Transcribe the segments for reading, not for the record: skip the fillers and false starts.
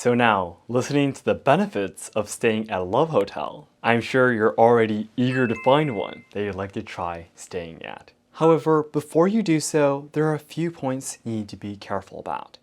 So now, listening to the benefits of staying at a love hotel, I'm sure you're already eager to find one that you'd like to try staying at. However, before you do so, there are a few points you need to be careful about.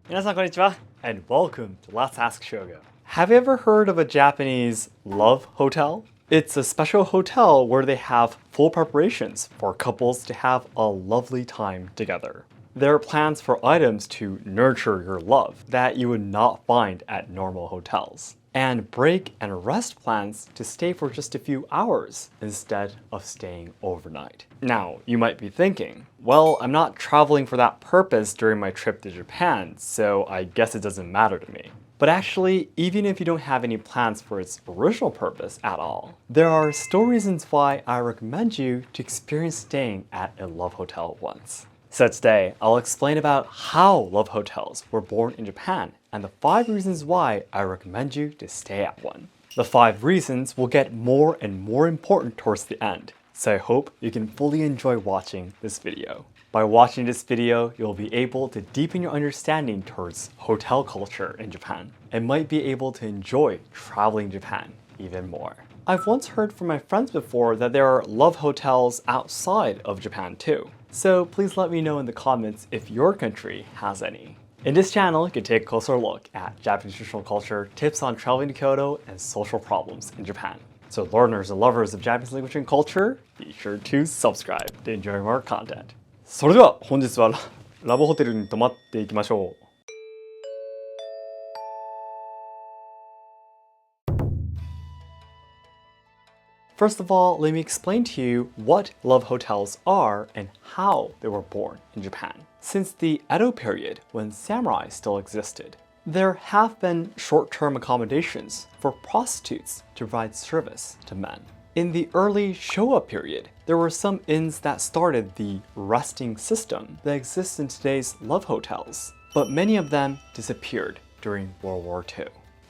Minasan konnichiwa, and welcome to Let's Ask Shogo. Have you ever heard of a Japanese love hotel? It's a special hotel where they have full preparations for couples to have a lovely time together. There are plans for items to nurture your love that you would not find at normal hotels, and break and rest plans to stay for just a few hours instead of staying overnight. Now, you might be thinking, well, I'm not traveling for that purpose during my trip to Japan, so I guess it doesn't matter to me. But actually, even if you don't have any plans for its original purpose at all, there are still reasons why I recommend you to experience staying at a love hotel once. So today, I'll explain about how love hotels were born in Japan and the 5 reasons why I recommend you to stay at one. The 5 reasons will get more and more important towards the end, so I hope you can fully enjoy watching this video. By watching this video, you'll be able to deepen your understanding towards hotel culture in Japan and might be able to enjoy traveling Japan even more. I've once heard from my friends before that there are love hotels outside of Japan too. So please let me know in the comments if your country has any. In this channel, you can take a closer look at Japanese traditional culture, tips on traveling to Kyoto, and social problems in Japan. So learners and lovers of Japanese language and culture, be sure to subscribe to enjoy more content. それでは本日はラブホテルに泊まっていきましょう。First of all, let me explain to you what love hotels are and how they were born in Japan. Since the Edo period, when samurai still existed, there have been short-term accommodations for prostitutes to provide service to men. In the early Showa period, there were some inns that started the resting system that exists in today's love hotels, but many of them disappeared during World War II.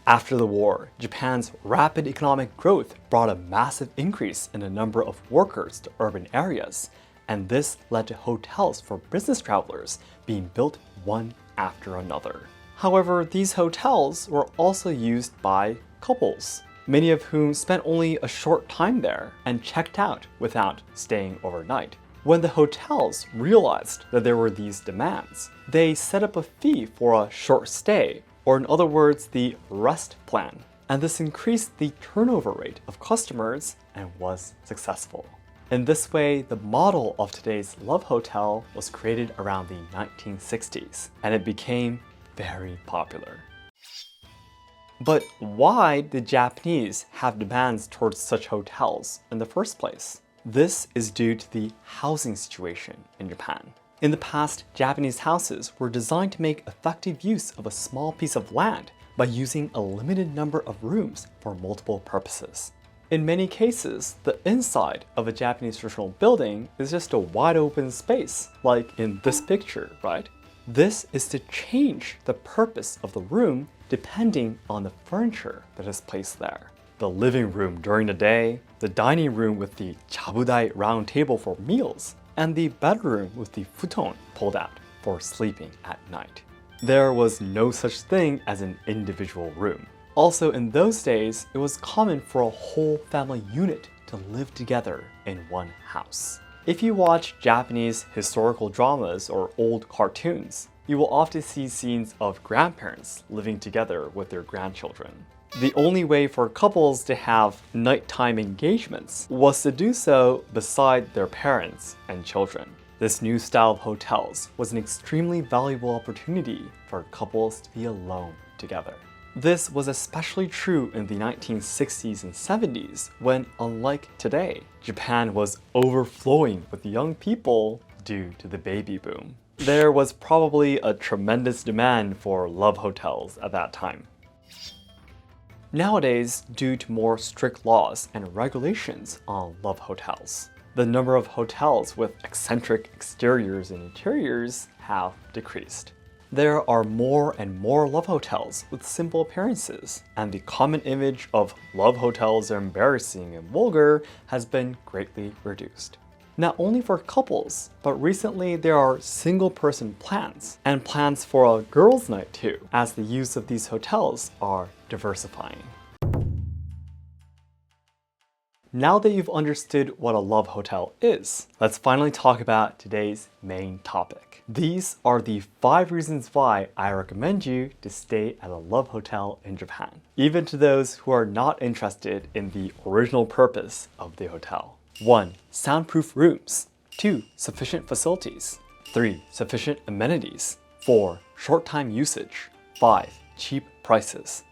After the war, Japan's rapid economic growth brought a massive increase in the number of workers to urban areas, and this led to hotels for business travelers being built one after another. However, these hotels were also used by couples, many of whom spent only a short time there and checked out without staying overnight. When the hotels realized that there were these demands, they set up a fee for a short stay, or in other words, the rest plan. And this increased the turnover rate of customers and was successful. In this way, the model of today's love hotel was created around the 1960s, and it became very popular. But why did Japanese have demands towards such hotels in the first place? This is due to the housing situation in Japan. In the past, Japanese houses were designed to make effective use of a small piece of land by using a limited number of rooms for multiple purposes. In many cases, the inside of a Japanese traditional building is just a wide open space, like in this picture, right? This is to change the purpose of the room depending on the furniture that is placed there. The living room during the day, the dining room with the chabudai round table for meals, and the bedroom with the futon pulled out for sleeping at night. There was no such thing as an individual room. Also, in those days, it was common for a whole family unit to live together in one house. If you watch Japanese historical dramas or old cartoons, you will often see scenes of grandparents living together with their grandchildren. The only way for couples to have nighttime engagements was to do so beside their parents and children. This new style of hotels was an extremely valuable opportunity for couples to be alone together. This was especially true in the 1960s and 70s when, unlike today, Japan was overflowing with young people due to the baby boom. There was probably a tremendous demand for love hotels at that time. Nowadays, due to more strict laws and regulations on love hotels, the number of hotels with eccentric exteriors and interiors have decreased. There are more and more love hotels with simple appearances, and the common image of love hotels are embarrassing and vulgar has been greatly reduced. Not only for couples, but recently there are single-person plans, and plans for a girls' night too, as the use of these hotels are diversifying. Now that you've understood what a love hotel is, let's finally talk about today's main topic. These are the 5 reasons why I recommend you to stay at a love hotel in Japan, even to those who are not interested in the original purpose of the hotel. 1. Soundproof rooms. 2. Sufficient facilities. 3. Sufficient amenities. 4. Short time usage. 5. Cheap prices.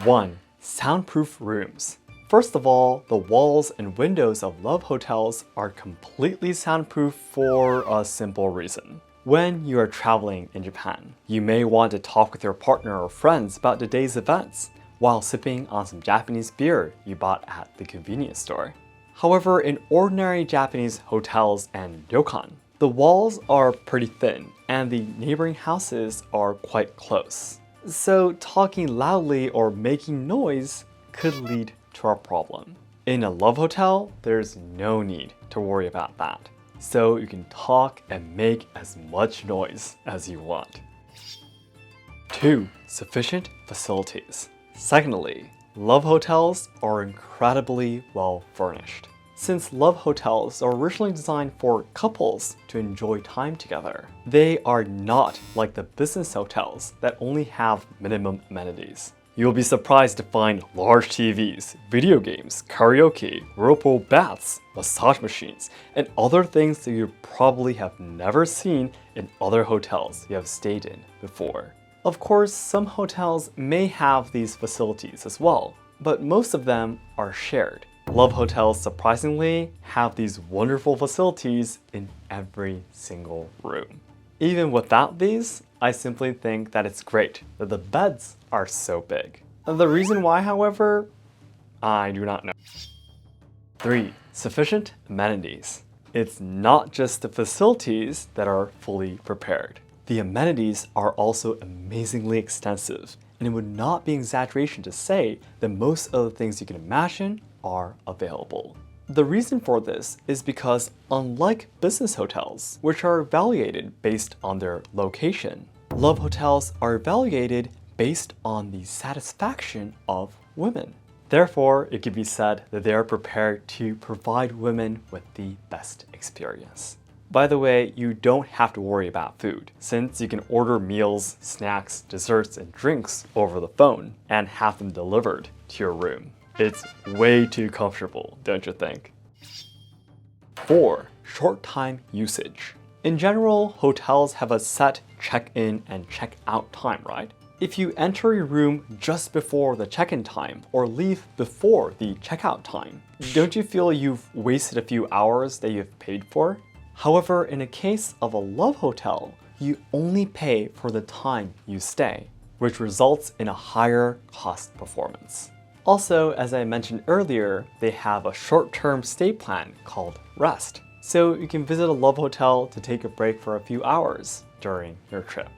1. Soundproof rooms. First of all, the walls and windows of love hotels are completely soundproof for a simple reason. When you are traveling in Japan, you may want to talk with your partner or friends about the day's events while sipping on some Japanese beer you bought at the convenience store. However, in ordinary Japanese hotels and ryokan, the walls are pretty thin and the neighboring houses are quite close. So talking loudly or making noise could lead to a problem. In a love hotel, there's no need to worry about that. So you can talk and make as much noise as you want. 2. Sufficient facilities. Secondly, love hotels are incredibly well furnished. Since love hotels are originally designed for couples to enjoy time together, they are not like the business hotels that only have minimum amenities. You'll be surprised to find large TVs, video games, karaoke, whirlpool baths, massage machines, and other things that you probably have never seen in other hotels you have stayed in before. Of course, some hotels may have these facilities as well, but most of them are shared. Love hotels, surprisingly, have these wonderful facilities in every single room. Even without these, I simply think that it's great that the beds are so big. The reason why, however, I do not know. 3. Sufficient amenities. It's not just the facilities that are fully prepared. The amenities are also amazingly extensive, and it would not be exaggeration to say that most of the things you can imagine are available. The reason for this is because unlike business hotels, which are evaluated based on their location, love hotels are evaluated based on the satisfaction of women. Therefore, it can be said that they are prepared to provide women with the best experience. By the way, you don't have to worry about food, since you can order meals, snacks, desserts, and drinks over the phone and have them delivered to your room. It's way too comfortable, don't you think? 4. Short time usage. In general, hotels have a set check-in and check-out time, right? If you enter your room just before the check-in time or leave before the check-out time, don't you feel you've wasted a few hours that you've paid for? However, in a case of a love hotel, you only pay for the time you stay, which results in a higher cost performance. Also, as I mentioned earlier, they have a short-term stay plan called Rest. So you can visit a love hotel to take a break for a few hours during your trip.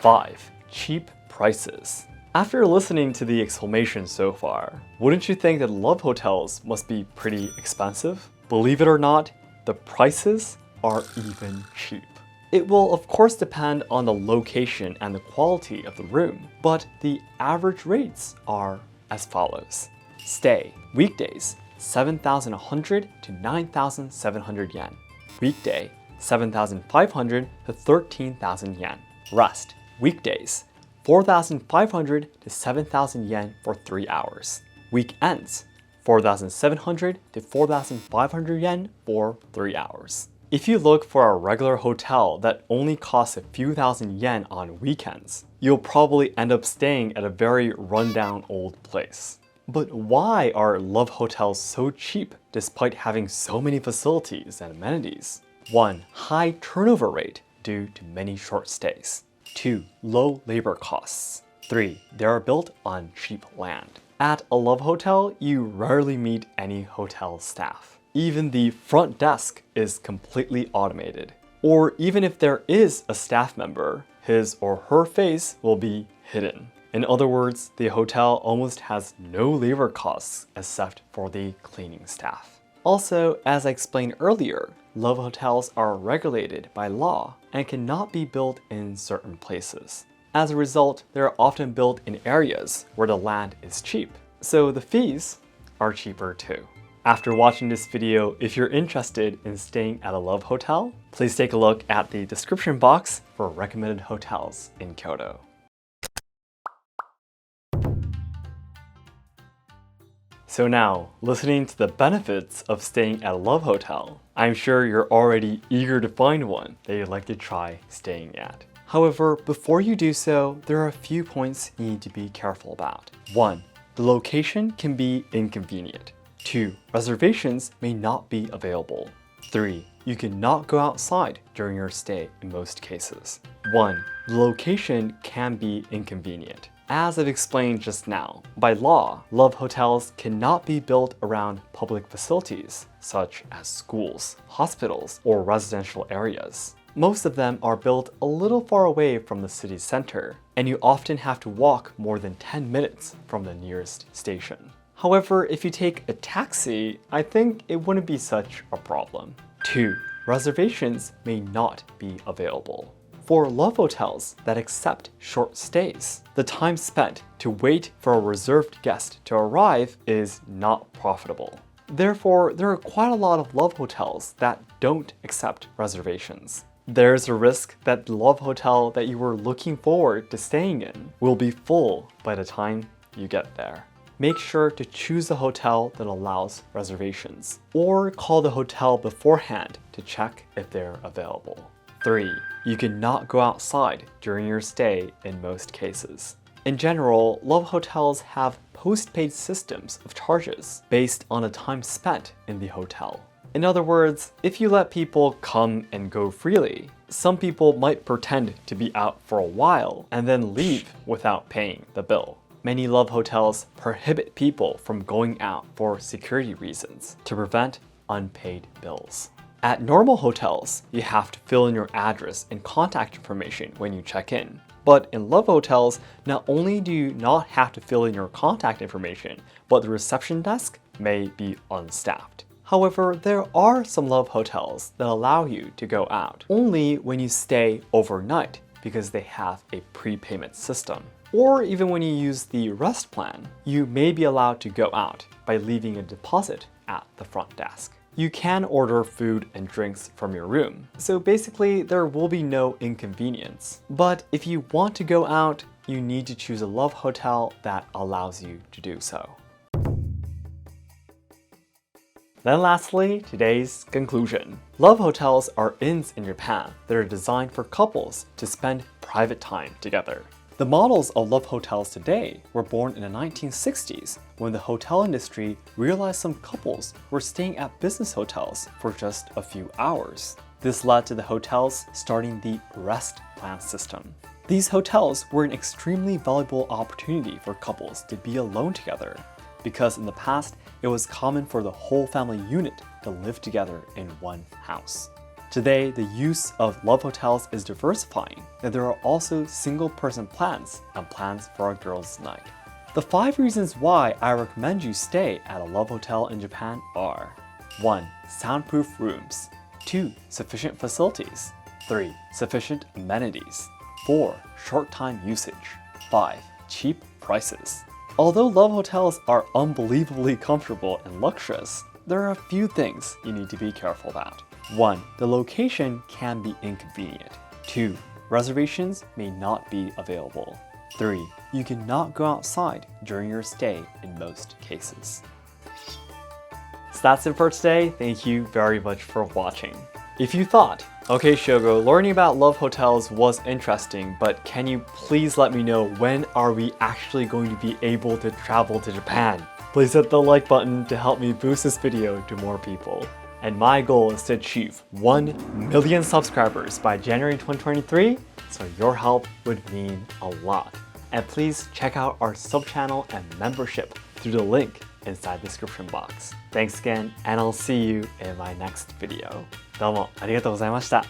5. Cheap prices. After listening to the explanation so far, wouldn't you think that love hotels must be pretty expensive? Believe it or not, the prices are even cheap. It will of course depend on the location and the quality of the room, but the average rates are as follows. Stay, weekdays, 7,100 to 9,700 yen. Weekday, 7,500 to 13,000 yen. Rest, weekdays, 4,500 to 7,000 yen for 3 hours. Weekends, 4,700 to 4,500 yen for 3 hours. If you look for a regular hotel that only costs a few thousand yen on weekends, you'll probably end up staying at a very rundown old place. But why are love hotels so cheap despite having so many facilities and amenities? 1. High turnover rate due to many short stays. 2. Low labor costs. 3. They are built on cheap land. At a love hotel, you rarely meet any hotel staff. Even the front desk is completely automated. Or even if there is a staff member, his or her face will be hidden. In other words, the hotel almost has no labor costs except for the cleaning staff. Also, as I explained earlier, love hotels are regulated by law and cannot be built in certain places. As a result, they are often built in areas where the land is cheap, so the fees are cheaper too. After watching this video, if you're interested in staying at a love hotel, please take a look at the description box for recommended hotels in Kyoto. So now, listening to the benefits of staying at a love hotel, I'm sure you're already eager to find one that you'd like to try staying at. However, before you do so, there are a few points you need to be careful about. 1. The location can be inconvenient. 2. Reservations may not be available. 3. You cannot go outside during your stay in most cases. 1. The location can be inconvenient. As I've explained just now, by law, love hotels cannot be built around public facilities, such as schools, hospitals, or residential areas. Most of them are built a little far away from the city center, and you often have to walk more than 10 minutes from the nearest station. However, if you take a taxi, I think it wouldn't be such a problem. 2. Reservations may not be available. For love hotels that accept short stays, the time spent to wait for a reserved guest to arrive is not profitable. Therefore, there are quite a lot of love hotels that don't accept reservations. There's a risk that the love hotel that you were looking forward to staying in will be full by the time you get there. Make sure to choose a hotel that allows reservations, or call the hotel beforehand to check if they're available. 3. You cannot go outside during your stay in most cases. In general, love hotels have post-paid systems of charges based on the time spent in the hotel. In other words, if you let people come and go freely, some people might pretend to be out for a while and then leave without paying the bill. Many love hotels prohibit people from going out for security reasons to prevent unpaid bills. At normal hotels, you have to fill in your address and contact information when you check in. But in love hotels, not only do you not have to fill in your contact information, but the reception desk may be unstaffed. However, there are some love hotels that allow you to go out only when you stay overnight because they have a prepayment system. Or even when you use the rest plan, you may be allowed to go out by leaving a deposit at the front desk. You can order food and drinks from your room, so basically there will be no inconvenience. But if you want to go out, you need to choose a love hotel that allows you to do so. Then lastly, today's conclusion. Love hotels are inns in Japan that are designed for couples to spend private time together. The models of love hotels today were born in the 1960s when the hotel industry realized some couples were staying at business hotels for just a few hours. This led to the hotels starting the rest plan system. These hotels were an extremely valuable opportunity for couples to be alone together, because in the past, it was common for the whole family unit to live together in one house. Today, the use of love hotels is diversifying, and there are also single-person plans and plans for a girls' night. The 5 reasons why I recommend you stay at a love hotel in Japan are: 1. Soundproof rooms. 2. Sufficient facilities. 3. Sufficient amenities. 4. Short time usage. 5. Cheap prices. Although love hotels are unbelievably comfortable and luxurious, there are a few things you need to be careful about. 1. The location can be inconvenient. 2. Reservations may not be available. 3. You cannot go outside during your stay in most cases. So that's it for today. Thank you very much for watching. If you thought, okay Shogo, learning about love hotels was interesting, but can you please let me know when are we actually going to be able to travel to Japan? Please hit the like button to help me boost this video to more people. And my goal is to achieve 1 million subscribers by January 2023, so your help would mean a lot. And please check out our sub-channel and membership through the link inside the description box. Thanks again, and I'll see you in my next video. どうもありがとうございました。